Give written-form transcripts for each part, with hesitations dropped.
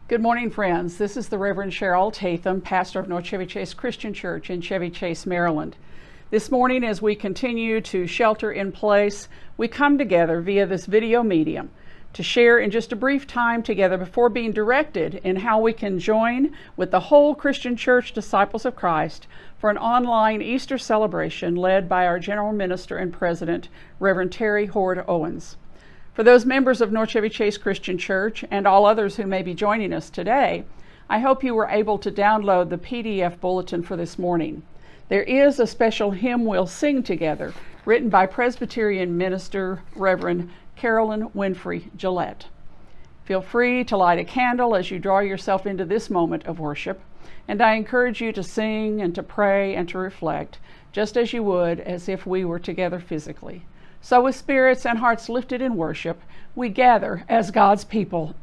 Good morning, friends. This is the Reverend Cheryl Tatham, pastor of North Chevy Chase Christian Church in Chevy Chase, Maryland. This morning, as we continue to shelter in place, we come together via this video medium to share in just a brief time together before being directed in how we can join with the whole Christian Church Disciples of Christ for an online Easter celebration led by our General Minister and President, Reverend Terri Hord Owens. For those members of North Chevy Chase Christian Church and all others who may be joining us today, I hope you were able to download the PDF bulletin for this morning. There is a special hymn we'll sing together, written by Presbyterian minister Reverend Carolyn Winfrey Gillette. Feel free to light a candle as you draw yourself into this moment of worship, and I encourage you to sing and to pray and to reflect, just as you would as if we were together physically. So with spirits and hearts lifted in worship, we gather as God's people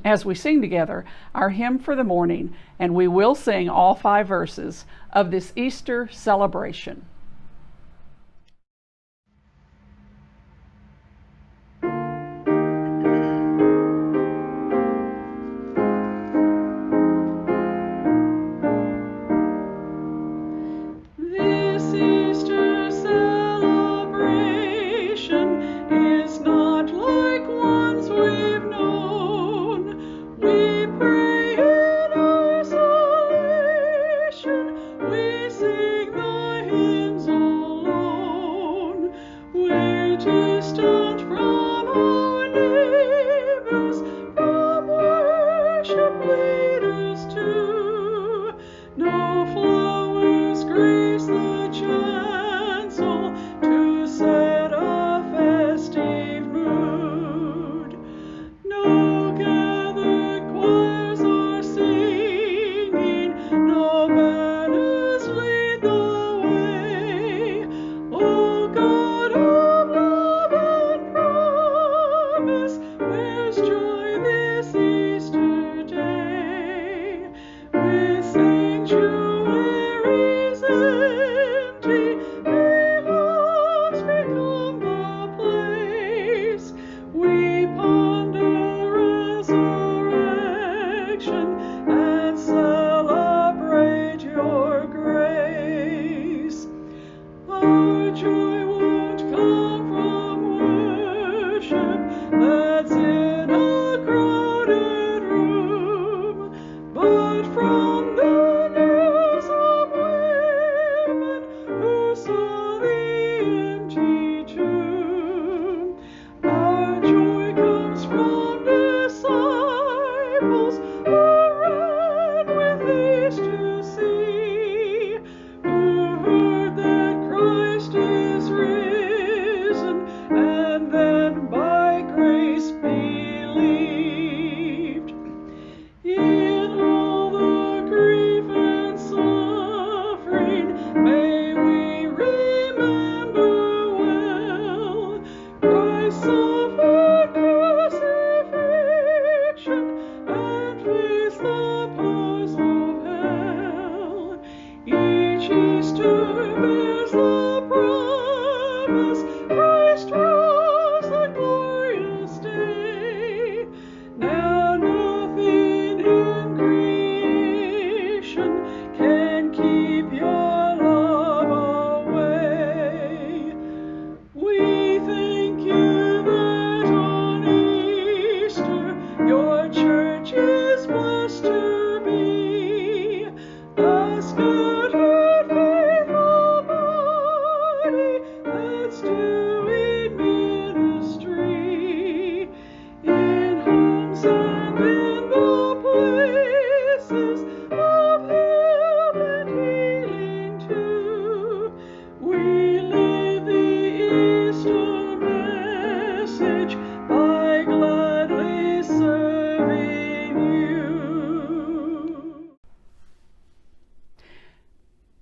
as we sing together our hymn for the morning, and we will sing all 5 verses of this Easter celebration.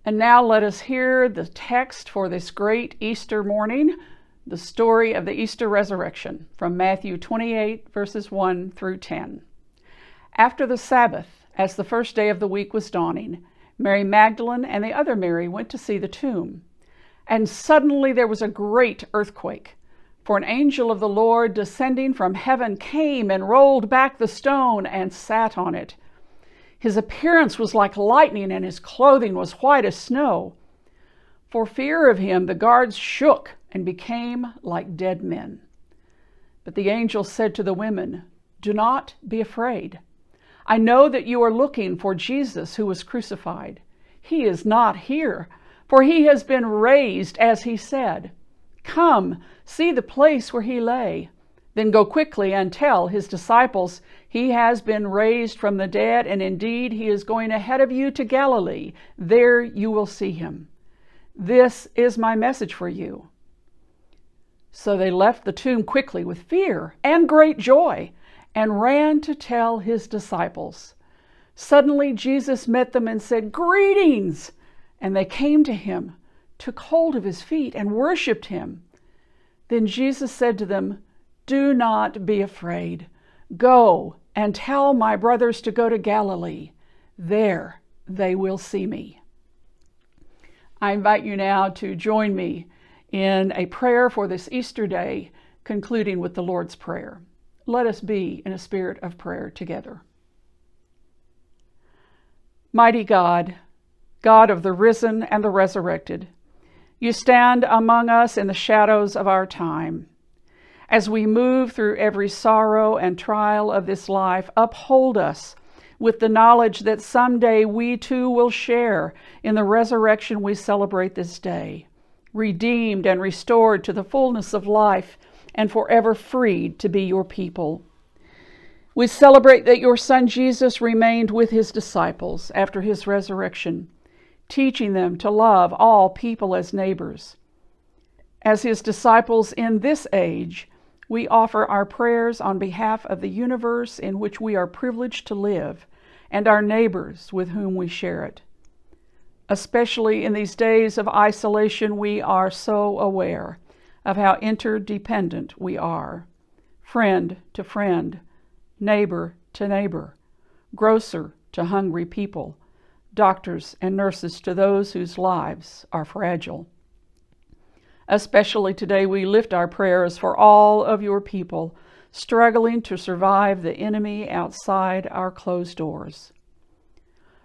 And now let us hear the text for this great Easter morning, the story of the Easter resurrection from Matthew 28, verses 1 through 10. After the Sabbath, as the first day of the week was dawning, Mary Magdalene and the other Mary went to see the tomb. And suddenly there was a great earthquake. For an angel of the Lord descending from heaven came and rolled back the stone and sat on it. His appearance was like lightning, and his clothing was white as snow. For fear of him, the guards shook and became like dead men. But the angel said to the women, "Do not be afraid. I know that you are looking for Jesus who was crucified. He is not here, for he has been raised as he said. Come, see the place where he lay. Then go quickly and tell his disciples he has been raised from the dead, and indeed he is going ahead of you to Galilee. There you will see him. This is my message for you." So they left the tomb quickly with fear and great joy and ran to tell his disciples. Suddenly Jesus met them and said, "Greetings!" And they came to him, took hold of his feet, and worshiped him. Then Jesus said to them, "Do not be afraid. Go and tell my brothers to go to Galilee. There they will see me." I invite you now to join me in a prayer for this Easter day, concluding with the Lord's Prayer. Let us be in a spirit of prayer together. Mighty God, God of the risen and the resurrected, you stand among us in the shadows of our time. As we move through every sorrow and trial of this life, uphold us with the knowledge that someday we too will share in the resurrection we celebrate this day, redeemed and restored to the fullness of life and forever freed to be your people. We celebrate that your Son Jesus remained with his disciples after his resurrection, teaching them to love all people as neighbors. As his disciples in this age, we offer our prayers on behalf of the universe in which we are privileged to live and our neighbors with whom we share it. Especially in these days of isolation, we are so aware of how interdependent we are. Friend to friend, neighbor to neighbor, grocer to hungry people, doctors and nurses to those whose lives are fragile. Especially today, we lift our prayers for all of your people struggling to survive the enemy outside our closed doors.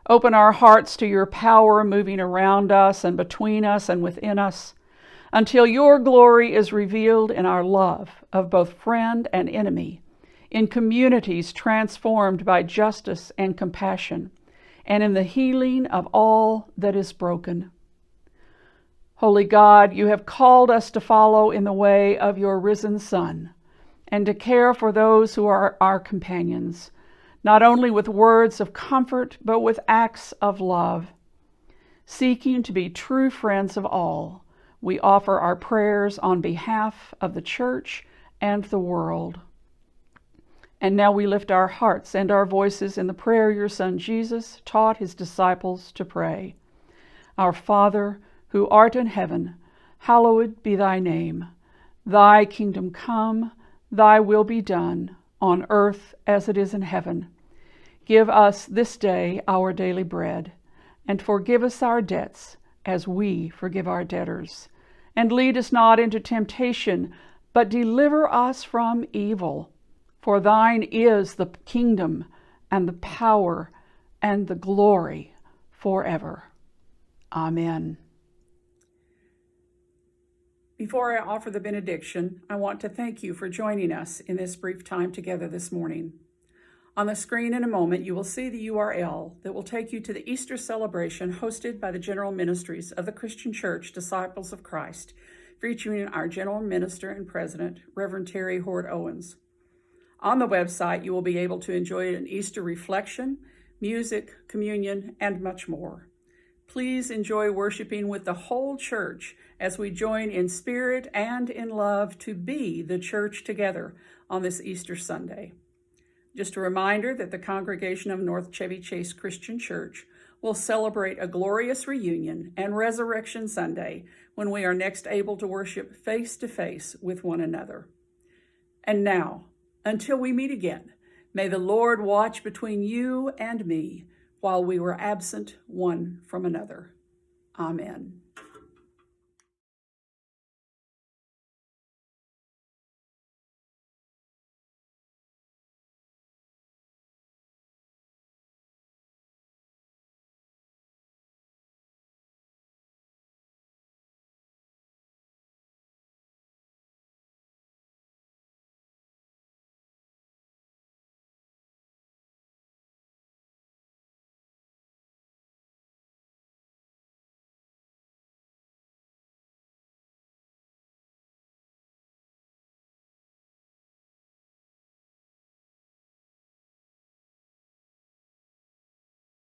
Open our hearts to your power moving around us and between us and within us until your glory is revealed in our love of both friend and enemy, in communities transformed by justice and compassion, and in the healing of all that is broken. Holy God, you have called us to follow in the way of your risen Son and to care for those who are our companions, not only with words of comfort, but with acts of love. Seeking to be true friends of all, we offer our prayers on behalf of the church and the world. And now we lift our hearts and our voices in the prayer your Son Jesus taught his disciples to pray. Our Father, who art in heaven, hallowed be thy name. Thy kingdom come, thy will be done, on earth as it is in heaven. Give us this day our daily bread, and forgive us our debts as we forgive our debtors. And lead us not into temptation, but deliver us from evil. For thine is the kingdom and the power and the glory forever. Amen. Before I offer the benediction, I want to thank you for joining us in this brief time together this morning. On the screen in a moment, you will see the URL that will take you to the Easter celebration hosted by the General Ministries of the Christian Church Disciples of Christ, featuring our General Minister and President, Reverend Terri Hord Owens. On the website, you will be able to enjoy an Easter reflection, music, communion, and much more. Please enjoy worshiping with the whole church as we join in spirit and in love to be the church together on this Easter Sunday. Just a reminder that the congregation of North Chevy Chase Christian Church will celebrate a glorious reunion and Resurrection Sunday when we are next able to worship face to face with one another. And now, until we meet again, may the Lord watch between you and me while we were absent one from another. Amen.